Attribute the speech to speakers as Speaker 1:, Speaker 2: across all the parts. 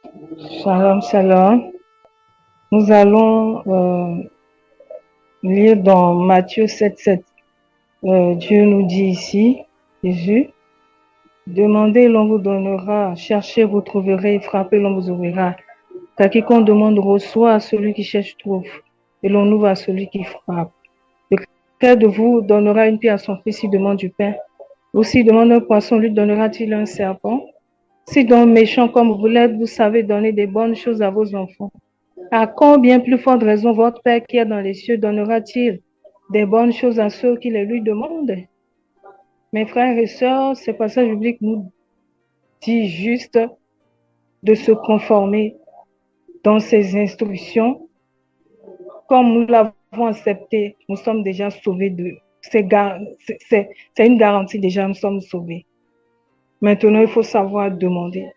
Speaker 1: Shalom, shalom. Nous allons lire dans Matthieu 7, 7. Dieu nous dit ici, Jésus, demandez, l'on vous donnera, cherchez, vous trouverez, frappez, l'on vous ouvrira. Car quiconque demande reçoit, à celui qui cherche trouve, et l'on ouvre à celui qui frappe. Lequel de vous donnera une pierre à son fils s'il demande du pain? Ou s'il demande un poisson, lui donnera-t-il un serpent? Si donc méchant comme vous l'êtes, vous savez donner des bonnes choses à vos enfants, à combien plus forte raison votre Père qui est dans les cieux donnera-t-il des bonnes choses à ceux qui les lui demandent? Mes frères et sœurs, ce passage biblique nous dit juste de se conformer dans ses instructions. Comme nous l'avons accepté, nous sommes déjà sauvés c'est une garantie déjà, nous sommes sauvés. Maintenant, il faut savoir demander.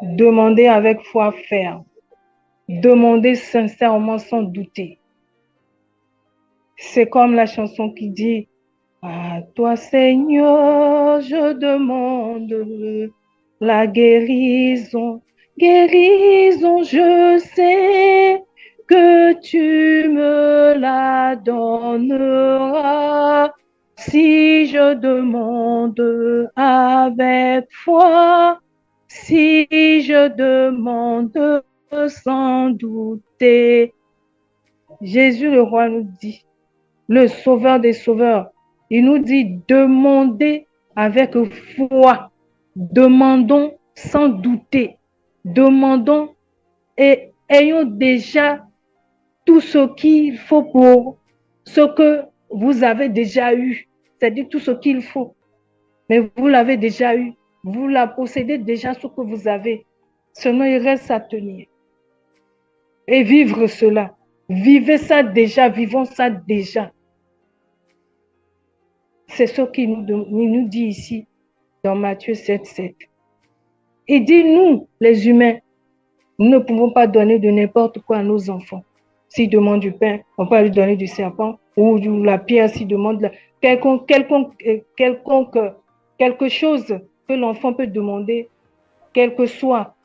Speaker 1: Demander avec foi ferme. Demander sincèrement sans douter. C'est comme la chanson qui dit « À toi, Seigneur, je demande la guérison. Guérison, je sais que tu me la donneras. Si je demande avec foi, si je demande sans douter. » Jésus le roi nous dit, le sauveur des sauveurs, il nous dit demandez avec foi, demandons sans douter, demandons et ayons déjà tout ce qu'il faut pour ce que vous avez déjà eu, c'est-à-dire tout ce qu'il faut, mais vous l'avez déjà eu, vous la possédez déjà ce que vous avez, seulement il reste à tenir et vivre cela. Vivez ça déjà, vivons ça déjà. C'est ce qu'il nous dit ici dans Matthieu 7, 7. Il dit, nous, les humains, nous ne pouvons pas donner de n'importe quoi à nos enfants. S'ils demandent du pain, on peut lui donner du serpent ou la pierre s'il demande quelque chose que l'enfant peut demander, quel que soit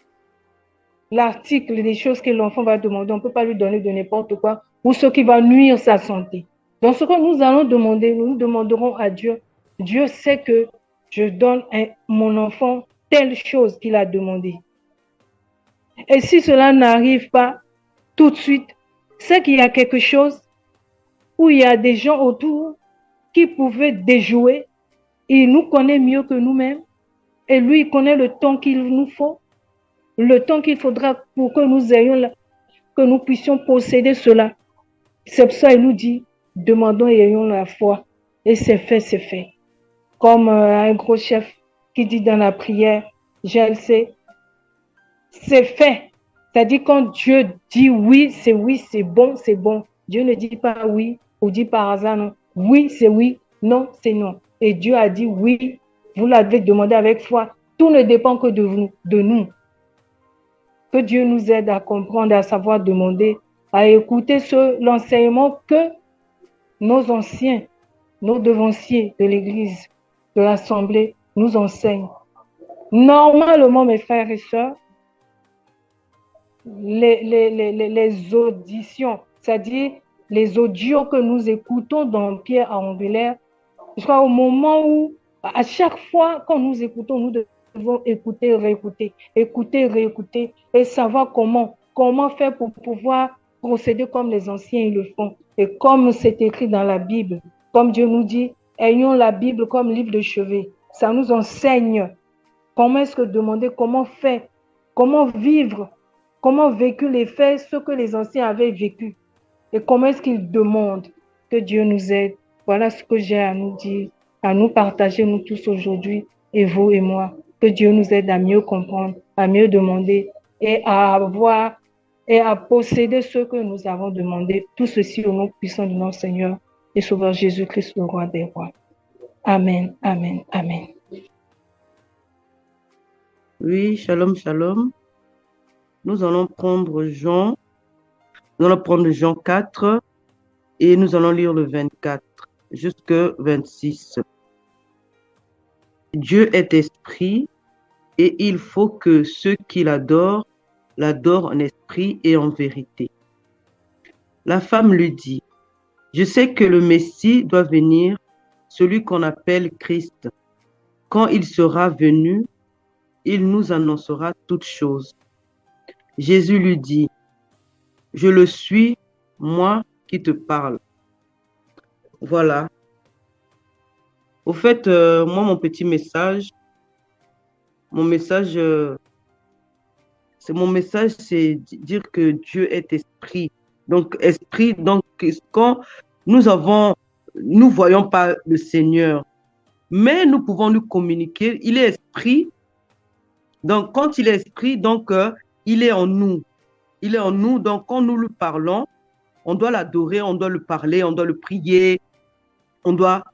Speaker 1: l'article des choses que l'enfant va demander, on ne peut pas lui donner de n'importe quoi ou ce qui va nuire à sa santé. Donc, ce que nous allons demander, nous demanderons à Dieu. Dieu sait que je donne à mon enfant telle chose qu'il a demandé. Et si cela n'arrive pas tout de suite, c'est qu'il y a quelque chose où il y a des gens autour qui pouvaient déjouer. Il nous connaît mieux que nous-mêmes. Et lui, il connaît le temps qu'il nous faut, le temps qu'il faudra pour que nous ayons, que nous puissions posséder cela. C'est pour ça qu'il nous dit, demandons et ayons la foi. Et c'est fait, c'est fait. Comme un gros chef qui dit dans la prière, je le sais, c'est fait. C'est-à-dire quand Dieu dit oui, c'est bon, c'est bon. Dieu ne dit pas oui ou dit par hasard non. Oui, c'est oui, non, c'est non. Et Dieu a dit oui, vous l'avez demandé avec foi. Tout ne dépend que de nous. Que Dieu nous aide à comprendre, à savoir demander, à écouter l'enseignement que nos anciens, nos devanciers de l'Église, de l'Assemblée nous enseignent. Normalement, mes frères et sœurs, les auditions, c'est-à-dire les audios que nous écoutons dans Pierre Angulaire, je crois au moment où, à chaque fois quand nous écoutons, nous devons écouter, réécouter et savoir comment faire pour pouvoir procéder comme les anciens le font. Et comme c'est écrit dans la Bible, comme Dieu nous dit, ayons la Bible comme livre de chevet. Ça nous enseigne comment est-ce que demander, comment faire, comment vivre, comment vécu les faits, ce que les anciens avaient vécu. Et comment est-ce qu'ils demandent que Dieu nous aide. Voilà ce que j'ai à nous dire, à nous partager, nous tous aujourd'hui, et vous et moi. Que Dieu nous aide à mieux comprendre, à mieux demander et à avoir et à posséder ce que nous avons demandé. Tout ceci au nom puissant de notre Seigneur et Sauveur Jésus-Christ, le roi des rois. Amen, amen, amen.
Speaker 2: Oui, shalom, shalom. Nous allons prendre Jean 4 et nous allons lire le 24 jusqu'au 26. Dieu est esprit et il faut que ceux qui l'adorent l'adore en esprit et en vérité. La femme lui dit, je sais que le Messie doit venir, celui qu'on appelle Christ. Quand il sera venu, il nous annoncera toutes choses. Jésus lui dit, je le suis, moi qui te parle. Voilà. Au fait, moi, mon petit message, mon message, c'est dire que Dieu est esprit. Donc, esprit, donc, quand nous voyons pas le Seigneur, mais nous pouvons nous communiquer. Il est esprit. Donc, quand il est esprit, donc, il est en nous. Il est en nous. Donc, quand nous lui parlons, on doit l'adorer, on doit le parler, on doit le prier, on doit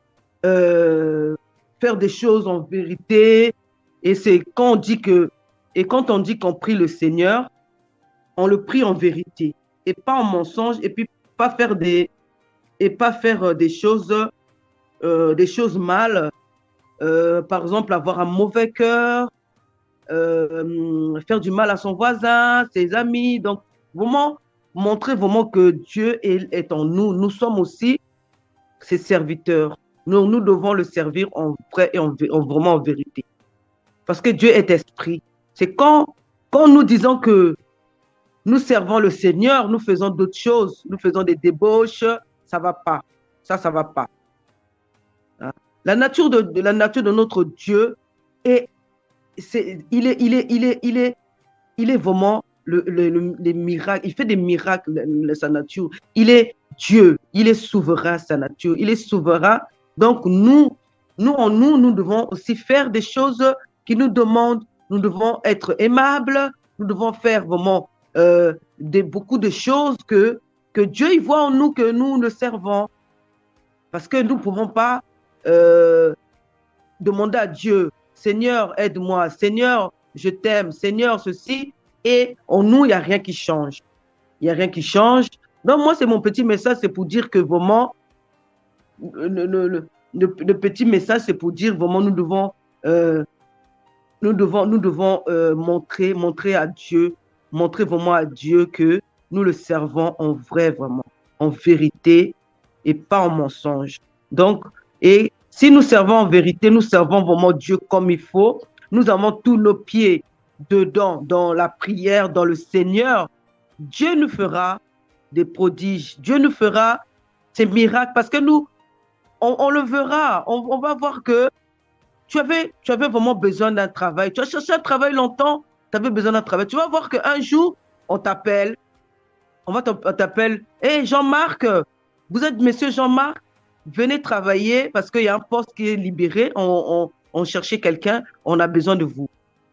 Speaker 2: faire des choses en vérité. Et c'est quand on dit quand on dit qu'on prie le Seigneur, on le prie en vérité et pas en mensonge et puis pas faire des choses mal. Par exemple, avoir un mauvais cœur, faire du mal à son voisin, ses amis. Donc, vraiment, montrer vraiment que Dieu est en nous. Nous sommes aussi ses serviteurs. Nous devons le servir en vrai et vraiment en vérité. Parce que Dieu est esprit. C'est quand nous disons que nous servons le Seigneur, nous faisons d'autres choses, nous faisons des débauches, ça ne va pas. Ça va pas. La nature de notre Dieu est il est vraiment les miracles. Il fait des miracles, sa nature. Il est Dieu. Il est souverain, sa nature. Il est souverain. Donc, nous devons aussi faire des choses qui nous demandent. Nous devons être aimables. Nous devons faire vraiment beaucoup de choses que Dieu il voit en nous, que nous le servons. Parce que nous ne pouvons pas demander à Dieu, Seigneur, aide-moi, Seigneur, je t'aime, Seigneur, ceci, et en nous, il n'y a rien qui change. Il n'y a rien qui change. Donc, moi, c'est mon petit message, c'est pour dire que vraiment, le petit message, c'est pour dire vraiment, nous devons montrer à Dieu, montrer vraiment à Dieu que nous le servons en vrai, vraiment, en vérité et pas en mensonge. Donc, et si nous servons en vérité, nous servons vraiment Dieu comme il faut, nous avons tous nos pieds dedans, dans la prière, dans le Seigneur, Dieu nous fera des prodiges, Dieu nous fera ces miracles parce que nous, on le verra, on va voir que tu avais vraiment besoin d'un travail. Tu as cherché un travail longtemps, tu avais besoin d'un travail. Tu vas voir qu'un jour, on t'appelle, on t'appelle, hé Jean-Marc, vous êtes monsieur Jean-Marc, venez travailler parce qu'il y a un poste qui est libéré, on cherchait quelqu'un, on a besoin de vous.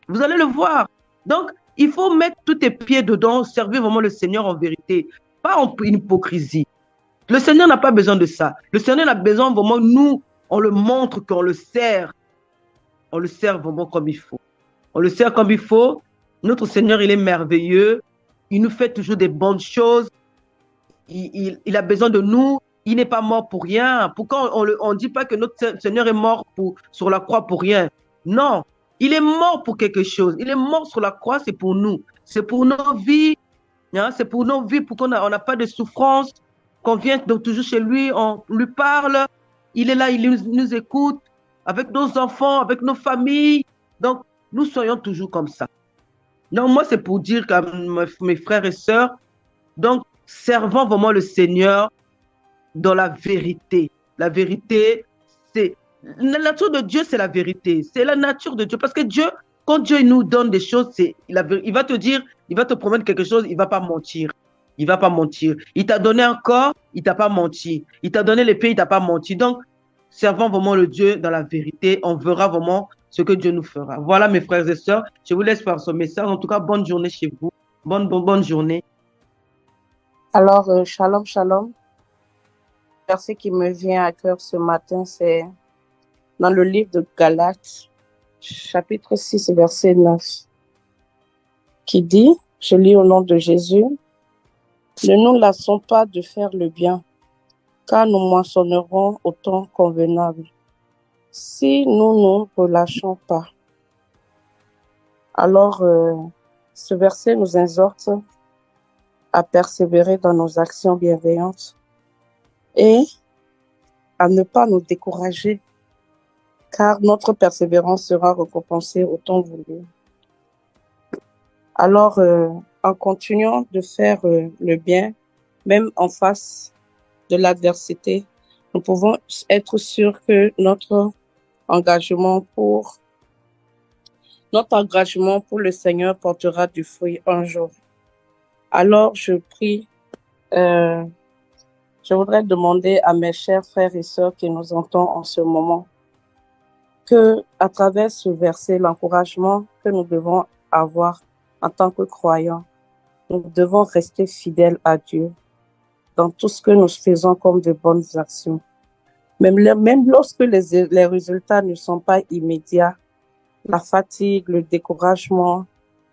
Speaker 2: Vous allez le voir. Donc, il faut mettre tous tes pieds dedans, servir vraiment le Seigneur en vérité, pas en hypocrisie. Le Seigneur n'a pas besoin de ça. Le Seigneur a besoin vraiment, nous, on le montre qu'on le sert. On le sert vraiment comme il faut. On le sert comme il faut. Notre Seigneur, il est merveilleux. Il nous fait toujours des bonnes choses. Il a besoin de nous. Il n'est pas mort pour rien. Pourquoi on ne dit pas que notre Seigneur est mort sur la croix pour rien? Non, il est mort pour quelque chose. Il est mort sur la croix, c'est pour nous. C'est pour nos vies. Hein, c'est pour nos vies, pour qu'on n'a pas de souffrance, qu'on vienne donc toujours chez lui, on lui parle. Il est là, il nous écoute avec nos enfants, avec nos familles. Donc, nous soyons toujours comme ça. Donc, moi, c'est pour dire à mes frères et sœurs, donc, servons vraiment le Seigneur dans la vérité. La vérité, c'est... La nature de Dieu, c'est la vérité. C'est la nature de Dieu. Parce que Dieu, quand Dieu nous donne des choses, il va te dire, il va te promettre quelque chose, il ne va pas mentir. Il ne va pas mentir. Il t'a donné un corps, il ne t'a pas menti. Il t'a donné les pays, il ne t'a pas menti. Donc, servons vraiment le Dieu dans la vérité. On verra vraiment ce que Dieu nous fera. Voilà, mes frères et sœurs. Je vous laisse par ce message. En tout cas, bonne journée chez vous. Bonne journée.
Speaker 3: Alors, shalom, shalom. Le verset qui me vient à cœur ce matin, c'est dans le livre de Galates, chapitre 6, verset 9, qui dit, je lis au nom de Jésus, ne nous lassons pas de faire le bien, car nous moissonnerons au temps convenable, si nous ne relâchons pas. Alors, ce verset nous exhorte à persévérer dans nos actions bienveillantes et à ne pas nous décourager, car notre persévérance sera récompensée au temps voulu. Alors, en continuant de faire le bien, même en face de l'adversité, nous pouvons être sûrs que notre engagement pour le Seigneur portera du fruit un jour. Alors, je prie, je voudrais demander à mes chers frères et sœurs qui nous entendent en ce moment que, à travers ce verset, l'encouragement que nous devons avoir en tant que croyants, nous devons rester fidèles à Dieu dans tout ce que nous faisons comme de bonnes actions. Même lorsque les résultats ne sont pas immédiats, la fatigue, le découragement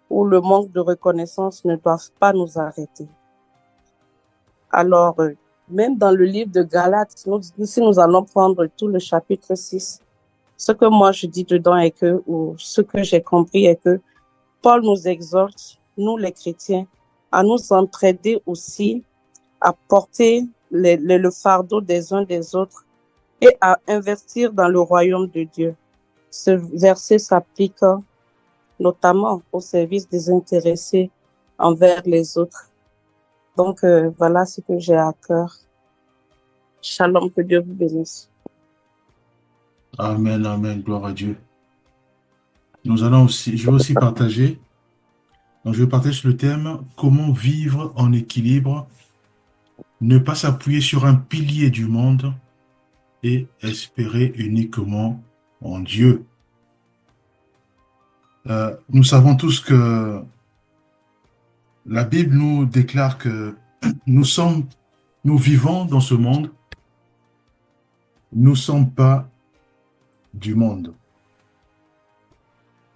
Speaker 3: ou le manque de reconnaissance ne doivent pas nous arrêter. Alors, même dans le livre de Galates, si nous allons prendre tout le chapitre 6, ce que moi je dis dedans est que, ou ce que j'ai compris est que Paul nous exhorte, nous les chrétiens, à nous entraider aussi, à porter le fardeau des uns des autres et à investir dans le royaume de Dieu. Ce verset s'applique notamment au service des intéressés envers les autres. Donc, voilà ce que j'ai à cœur. Shalom, que Dieu vous bénisse.
Speaker 4: Amen, amen, gloire à Dieu. Nous allons aussi, je vais aussi partager. Donc, je vais partager sur le thème « Comment vivre en équilibre, ne pas s'appuyer sur un pilier du monde et espérer uniquement en Dieu. » Nous savons tous que la Bible nous déclare que nous vivons dans ce monde, nous ne sommes pas du monde.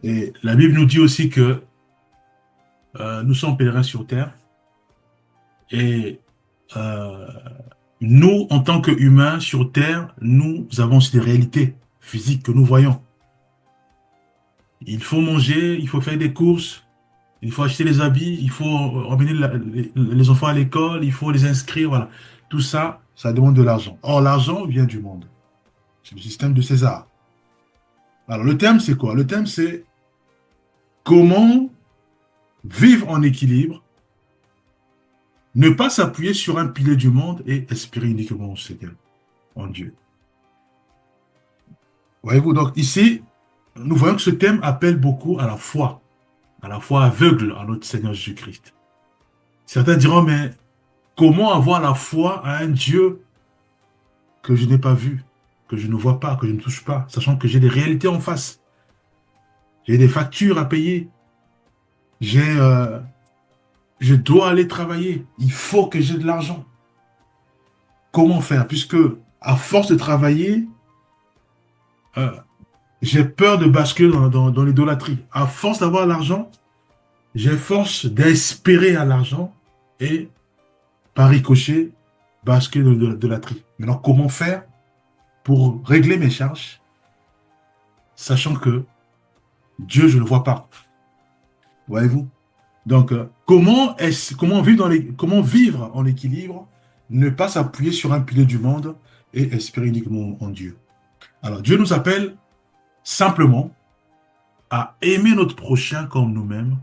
Speaker 4: Et la Bible nous dit aussi que nous sommes pèlerins sur terre et nous, en tant qu'humains sur terre, nous avons aussi des réalités physiques que nous voyons. Il faut manger, il faut faire des courses, il faut acheter les habits, il faut emmener les enfants à l'école, il faut les inscrire, voilà. Tout ça, ça demande de l'argent. Or, l'argent vient du monde. C'est le système de César. Alors, le thème, c'est quoi? Le thème, c'est comment vivre en équilibre, ne pas s'appuyer sur un pilier du monde et espérer uniquement au Seigneur, en Dieu. Voyez-vous, donc ici, nous voyons que ce thème appelle beaucoup à la foi aveugle en notre Seigneur Jésus-Christ. Certains diront, mais comment avoir la foi à un Dieu que je n'ai pas vu, que je ne vois pas, que je ne touche pas, sachant que j'ai des réalités en face. J'ai des factures à payer. Je dois aller travailler. Il faut que j'ai de l'argent. Comment faire? Puisque, à force de travailler, j'ai peur de basculer dans l'idolâtrie. À force d'avoir l'argent, j'ai force d'espérer à l'argent et, par ricochet, basculer dans l'idolâtrie. Maintenant, comment faire pour régler mes charges, sachant que Dieu, je ne le vois pas? Voyez-vous? Donc, comment vivre en équilibre, ne pas s'appuyer sur un pilier du monde et espérer uniquement en Dieu? Alors, Dieu nous appelle simplement à aimer notre prochain comme nous-mêmes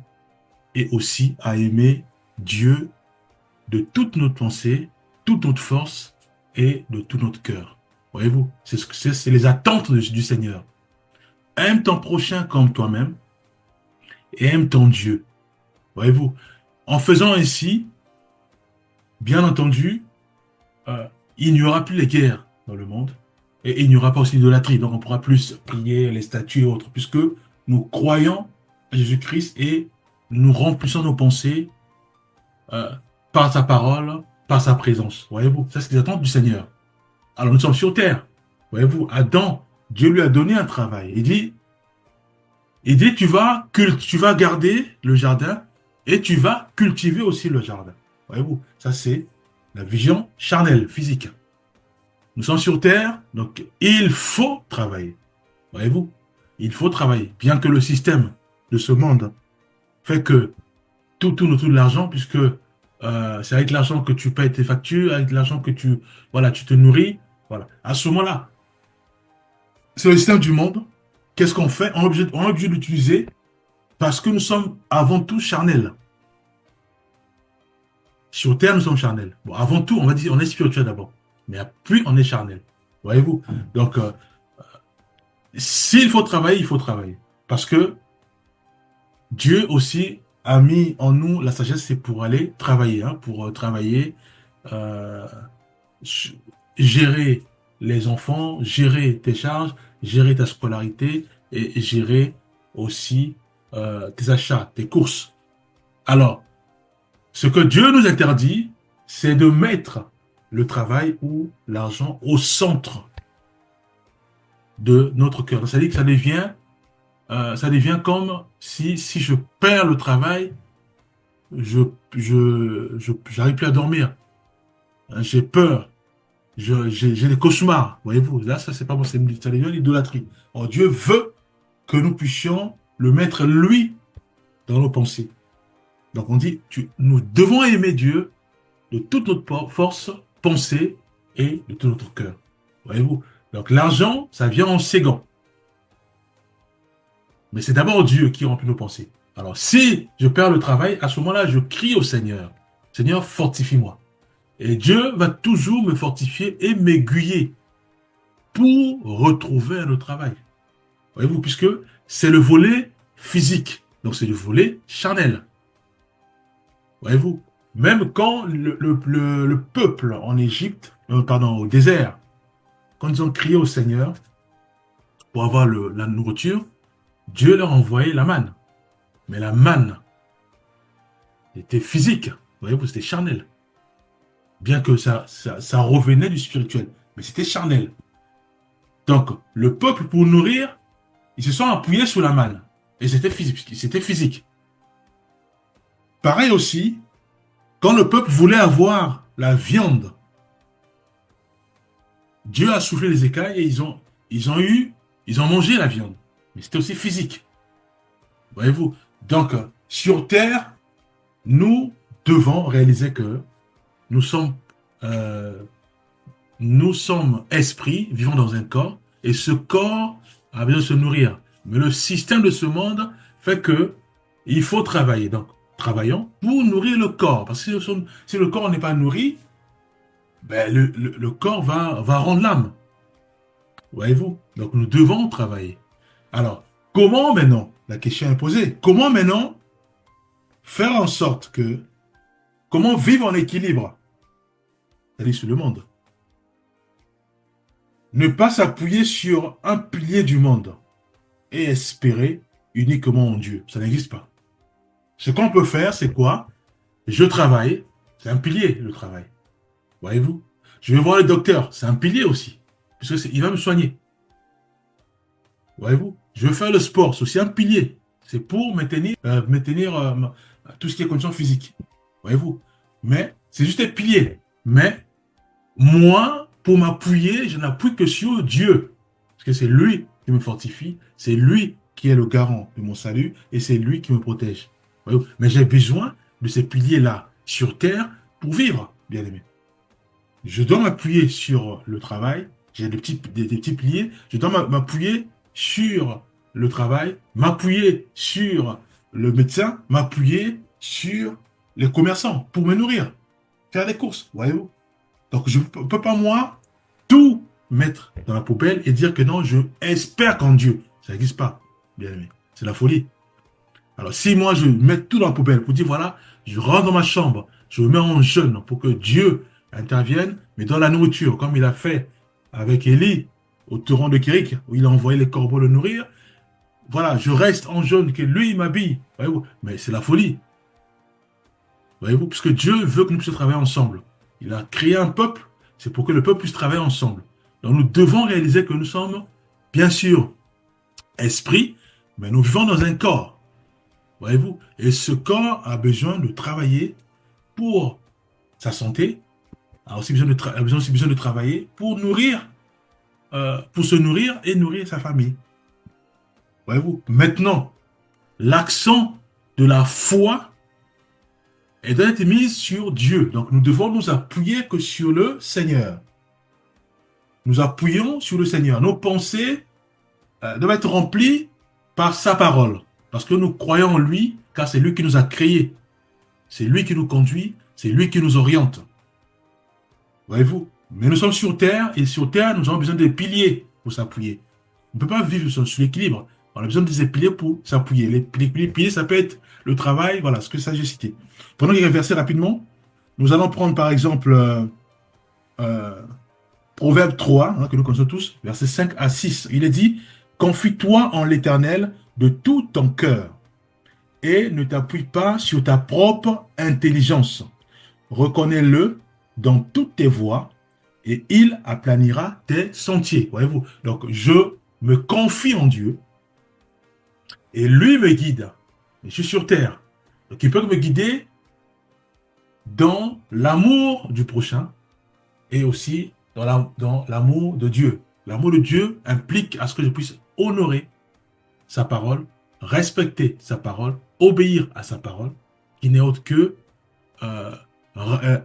Speaker 4: et aussi à aimer Dieu de toute notre pensée, toute notre force et de tout notre cœur. Voyez-vous, c'est les attentes du Seigneur. Aime ton prochain comme toi-même et aime ton Dieu. Voyez-vous, en faisant ainsi, bien entendu, il n'y aura plus les guerres dans le monde et il n'y aura pas aussi d'idolâtrie. Donc on pourra plus prier les statues et autres, puisque nous croyons à Jésus-Christ et nous remplissons nos pensées par sa parole, par sa présence. Voyez-vous, ça c'est les attentes du Seigneur. Alors nous sommes sur terre. Voyez-vous, Adam, Dieu lui a donné un travail. Il dit, tu vas garder le jardin et tu vas cultiver aussi le jardin. Voyez-vous, ça c'est la vision charnelle, physique. Nous sommes sur terre, donc il faut travailler. Voyez-vous, il faut travailler. Bien que le système de ce monde fait que tout tourne autour de l'argent, puisque c'est avec l'argent que tu payes tes factures, avec l'argent que voilà, tu te nourris. Voilà. À ce moment-là, c'est le système du monde. Qu'est-ce qu'on fait? On est obligé de l'utiliser parce que nous sommes avant tout charnels. Sur Terre, nous sommes charnels. Bon, avant tout, on va dire, on est spirituel d'abord. Mais puis, on est charnel. Voyez-vous? Donc, s'il faut travailler, il faut travailler. Parce que Dieu aussi a mis en nous la sagesse, c'est pour aller travailler, hein, pour travailler, euh, gérer les enfants, gérer tes charges, gérer ta scolarité et gérer aussi tes achats, tes courses. Alors, ce que Dieu nous interdit, c'est de mettre le travail ou l'argent au centre de notre cœur. C'est-à-dire que ça devient comme si je perds le travail, j'arrive plus à dormir. Hein, j'ai peur. J'ai des cauchemars. Voyez-vous, là, ça, c'est pas bon, ça devient l'idolâtrie. Or, Dieu veut que nous puissions le mettre, lui, dans nos pensées. Donc, on dit, nous devons aimer Dieu de toute notre force, pensée et de tout notre cœur. Voyez-vous? Donc, l'argent, ça vient en séguant. Mais c'est d'abord Dieu qui remplit nos pensées. Alors, si je perds le travail, à ce moment-là, je crie au Seigneur. Seigneur, fortifie-moi. Et Dieu va toujours me fortifier et m'aiguiller pour retrouver le travail. Voyez-vous, puisque c'est le volet physique. Donc, c'est le volet charnel. Voyez-vous, même quand le peuple en Égypte, pardon, au désert, quand ils ont crié au Seigneur pour avoir la nourriture, Dieu leur envoyait la manne. Mais la manne était physique. Voyez-vous, c'était charnel. Bien que ça revenait du spirituel. Mais c'était charnel. Donc, le peuple, pour nourrir, ils se sont appuyés sur la manne. Et c'était physique. C'était physique. Pareil aussi, quand le peuple voulait avoir la viande, Dieu a soufflé les écailles et ils ont mangé la viande. Mais c'était aussi physique. Voyez-vous? Donc, sur Terre, nous devons réaliser que nous sommes esprits vivant dans un corps et ce corps a besoin de se nourrir. Mais le système de ce monde fait que il faut travailler. Donc, travaillons pour nourrir le corps. Parce que si le corps n'est pas nourri, ben, le corps va rendre l'âme. Voyez-vous? Donc, nous devons travailler. Alors, comment maintenant, la question est posée, comment maintenant faire en sorte que, comment vivre en équilibre, c'est-à-dire sur le monde? Ne pas s'appuyer sur un pilier du monde et espérer uniquement en Dieu. Ça n'existe pas. Ce qu'on peut faire, c'est quoi? Je travaille, c'est un pilier, le travail. Voyez-vous? Je vais voir le docteur, c'est un pilier aussi, puisque il va me soigner. Voyez-vous? Je vais faire le sport, c'est aussi un pilier. C'est pour maintenir tout ce qui est condition physique. Voyez-vous? Mais c'est juste un pilier. Mais moi, pour m'appuyer, je n'appuie que sur Dieu. Parce que c'est lui qui me fortifie, c'est lui qui est le garant de mon salut et c'est lui qui me protège. Voyez-vous? Mais j'ai besoin de ces piliers-là sur terre pour vivre, bien aimé. Je dois m'appuyer sur le travail. J'ai des petits piliers. Je dois m'appuyer sur le travail, m'appuyer sur le médecin, m'appuyer sur les commerçants pour me nourrir, faire des courses, voyez-vous. Donc, je ne peux pas, moi, tout mettre dans la poubelle et dire que non, je espère qu'en Dieu. Ça n'existe pas, bien aimé. C'est la folie. Alors, si moi, je mets tout dans la poubelle pour dire, voilà, je rentre dans ma chambre, je me mets en jeûne pour que Dieu intervienne, mais dans la nourriture, comme il a fait avec Élie au torrent de Kérik, où il a envoyé les corbeaux le nourrir, voilà, je reste en jeûne, que lui, il m'habille. Voyez-vous, mais c'est la folie. Voyez-vous, puisque Dieu veut que nous puissions travailler ensemble. Il a créé un peuple, c'est pour que le peuple puisse travailler ensemble. Donc nous devons réaliser que nous sommes, bien sûr, esprits, mais nous vivons dans un corps. Voyez-vous, et ce corps a besoin de travailler pour sa santé, a aussi besoin de travailler pour pour se nourrir et nourrir sa famille. Voyez-vous, maintenant, l'accent de la foi elle doit être mise sur Dieu. Donc, nous devons nous appuyer que sur le Seigneur. Nous appuyons sur le Seigneur. Nos pensées doivent être remplies par sa parole. Parce que nous croyons en lui, car c'est lui qui nous a créés. C'est lui qui nous conduit, c'est lui qui nous oriente. Voyez-vous? Mais nous sommes sur terre, et sur terre, nous avons besoin de piliers pour s'appuyer. On ne peut pas vivre sur l'équilibre. On a besoin de ces piliers pour s'appuyer. Les piliers, ça peut être le travail, voilà, ce que ça j'ai cité. Pendant qu'il y a versé rapidement, nous allons prendre par exemple Proverbe 3, hein, que nous connaissons tous, versets 5 à 6. Il est dit, « Confie-toi en l'Éternel de tout ton cœur et ne t'appuie pas sur ta propre intelligence. Reconnais-le dans toutes tes voies et il aplanira tes sentiers. » Voyez-vous? Donc, je me confie en Dieu et lui me guide. Je suis sur terre. Donc, il peut me guider dans l'amour du prochain et aussi dans l'amour de Dieu. L'amour de Dieu implique à ce que je puisse honorer sa parole, respecter sa parole, obéir à sa parole, qui n'est autre que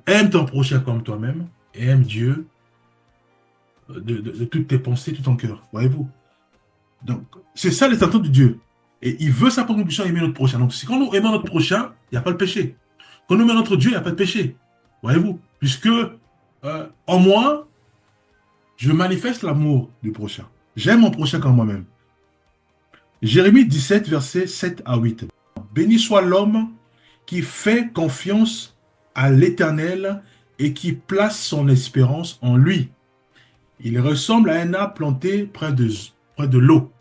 Speaker 4: aime ton prochain comme toi-même et aime Dieu de toutes tes pensées, tout ton cœur. Voyez-vous? Donc, c'est ça les attentes de Dieu. Et il veut ça pour que nous puissions aimer notre prochain. Donc, si quand nous aimons notre prochain, il n'y a pas de péché. Quand nous aimons notre Dieu, il n'y a pas de péché. Voyez-vous? Puisque en moi, je manifeste l'amour du prochain. J'aime mon prochain comme moi-même. Jérémie 17, versets 7 à 8. Béni soit l'homme qui fait confiance à l'Éternel et qui place son espérance en lui. Il ressemble à un arbre planté près de l'eau.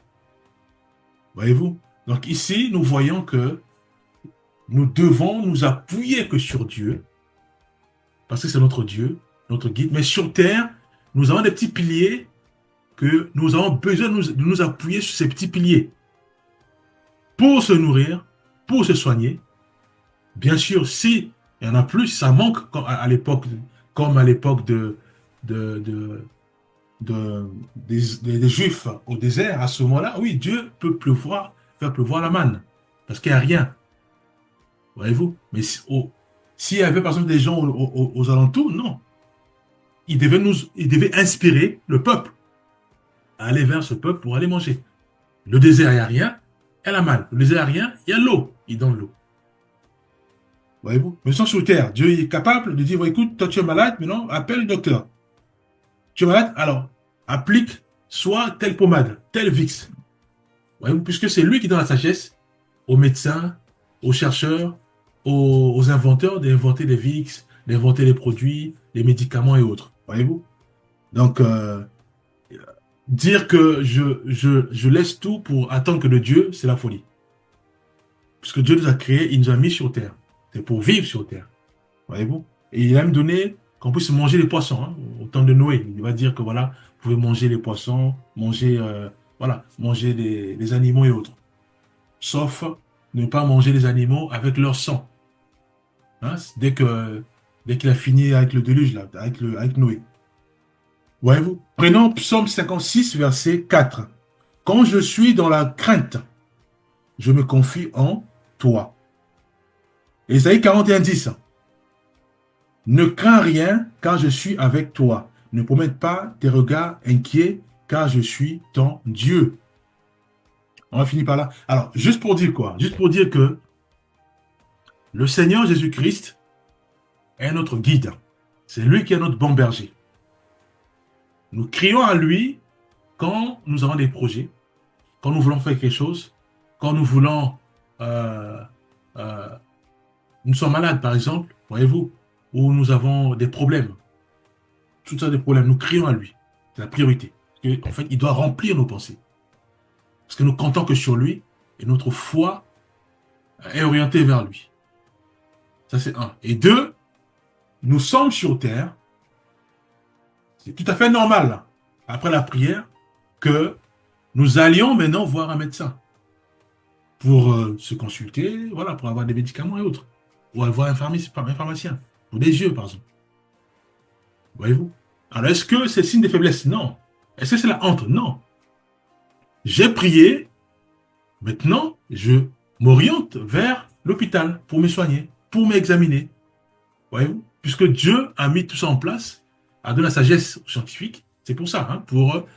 Speaker 4: Voyez-vous? Donc ici, nous voyons que nous devons nous appuyer que sur Dieu, parce que c'est notre Dieu, notre guide. Mais sur terre, nous avons des petits piliers que nous avons besoin de nous appuyer sur ces petits piliers pour se nourrir, pour se soigner. Bien sûr, si il y en a plus, ça manque comme à l'époque des Juifs au désert. À ce moment-là, oui, Dieu peut faire pleuvoir la manne, parce qu'il n'y a rien. Voyez-vous? Mais s'il y avait par exemple des gens aux alentours, non. Il devait inspirer le peuple à aller vers ce peuple pour aller manger. Le désert, il n'y a rien, il y a la manne. Le désert, il n'y a rien, il y a l'eau. Il donne l'eau. Voyez-vous? Mais sans sur terre, Dieu est capable de dire, bon, écoute, toi tu es malade, maintenant appelle le docteur. Tu es malade, alors applique soit telle pommade, tel Vicks. Voyez-vous? Puisque c'est lui qui donne la sagesse aux médecins, aux chercheurs, aux inventeurs d'inventer des Vicks, d'inventer les produits, les médicaments et autres. Voyez-vous? Donc, dire que je laisse tout pour attendre que de Dieu, c'est la folie. Puisque Dieu nous a créés, il nous a mis sur terre. C'est pour vivre sur terre. Voyez-vous? Et il a même donné qu'on puisse manger les poissons. Hein, au temps de Noé, il va dire que voilà, vous pouvez manger les poissons, manger les animaux et autres. Sauf ne pas manger les animaux avec leur sang. Hein, dès qu'il a fini avec le déluge, là, avec Noé. Voyez-vous? Prenons Psaume 56, verset 4. Quand je suis dans la crainte, je me confie en toi. Ésaïe 41, 10. Ne crains rien, car je suis avec toi. Ne promette pas tes regards inquiets, car je suis ton Dieu. On va finir par là. Alors, juste pour dire quoi? Juste pour dire que le Seigneur Jésus-Christ est notre guide. C'est lui qui est notre bon berger. Nous crions à lui quand nous avons des projets, quand nous voulons faire quelque chose, quand nous voulons... nous sommes malades, par exemple, voyez-vous, ou nous avons des problèmes. Tout ça, des problèmes. Nous crions à lui. C'est la priorité. En fait, il doit remplir nos pensées. Parce que nous comptons que sur lui et notre foi est orientée vers lui. Ça, c'est un. Et deux, nous sommes sur terre. C'est tout à fait normal, là, après la prière, que nous allions maintenant voir un médecin pour se consulter, voilà, pour avoir des médicaments et autres. Ou aller voir un pharmacien. Pour des yeux, par exemple. Voyez-vous? Alors, est-ce que c'est signe de faiblesse? Non. Est-ce que c'est la honte? Non. J'ai prié. Maintenant, je m'oriente vers l'hôpital pour me soigner. pour m'examiner. Voyez-vous? Puisque Dieu a mis tout ça en place, a donné la sagesse aux scientifiques, c'est pour ça, hein, pour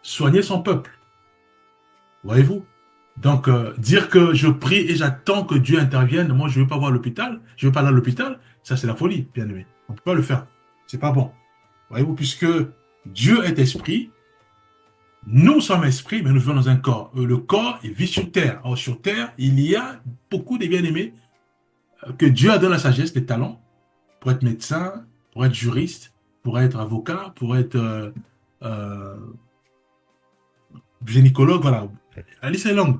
Speaker 4: soigner son peuple. Voyez-vous? Donc, dire que je prie et j'attends que Dieu intervienne, moi je ne veux pas voir l'hôpital, je ne veux pas aller à l'hôpital, ça c'est la folie, bien aimé. On ne peut pas le faire. C'est pas bon. Voyez-vous? Puisque Dieu est esprit, nous sommes esprits, mais nous vivons dans un corps. Le corps, il vit sur terre. Or, sur terre, il y a beaucoup de bien-aimés que Dieu a donné la sagesse, les talents, pour être médecin, pour être juriste, pour être avocat, pour être euh, gynécologue, voilà. La liste est longue.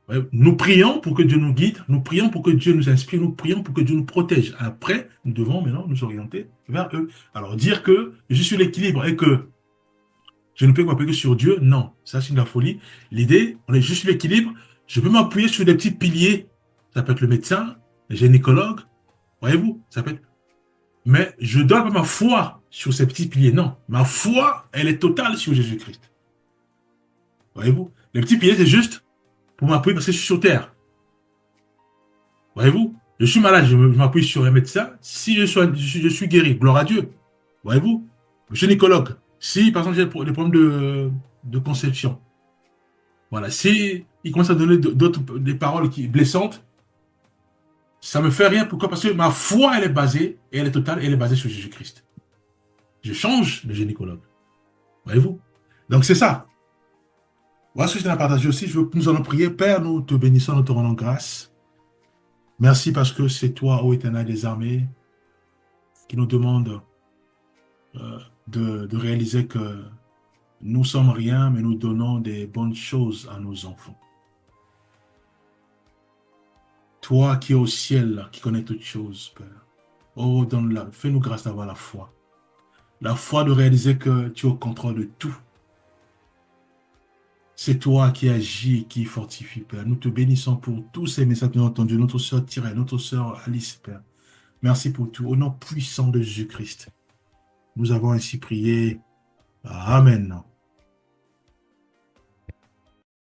Speaker 4: Ouais, nous prions pour que Dieu nous guide, nous prions pour que Dieu nous inspire, nous prions pour que Dieu nous protège. Après, nous devons maintenant nous orienter vers eux. Alors, dire que je suis l'équilibre et que je ne peux m'appuyer que sur Dieu, non, ça c'est de la folie. L'idée, on est juste sur l'équilibre, je peux m'appuyer sur des petits piliers. Ça peut être le médecin, le gynécologue, voyez-vous, ça peut être... Mais je donne pas ma foi sur ces petits piliers, non. Ma foi, elle est totale sur Jésus-Christ. Voyez-vous, les petits piliers, c'est juste pour m'appuyer parce que je suis sur terre. Voyez-vous, je suis malade, je m'appuie sur un médecin. Si je suis guéri, gloire à Dieu. Voyez-vous, le gynécologue. Si, par exemple, j'ai des problèmes de conception. Voilà, si il commence à donner des paroles blessantes, ça me fait rien. Pourquoi? Parce que ma foi, elle est basée, et elle est totale, et elle est basée sur Jésus-Christ. Je change de gynécologue. Voyez-vous? Donc, c'est ça. Voilà ce que je t'ai partagé aussi. Nous allons prier. Père, nous te bénissons, nous te rendons grâce. Merci parce que c'est toi, ô Éternel des armées, qui nous demande de réaliser que nous sommes rien, mais nous donnons des bonnes choses à nos enfants. Toi qui es au ciel, qui connais toutes choses, Père. Oh, donne-la, fais-nous grâce d'avoir la foi. La foi de réaliser que tu es au contrôle de tout. C'est toi qui agis, qui fortifie, Père. Nous te bénissons pour tous ces messages que nous avons entendus. Notre sœur Thierry, notre sœur Alice, Père. Merci pour tout. Au nom puissant de Jésus-Christ, nous avons ainsi prié. Amen.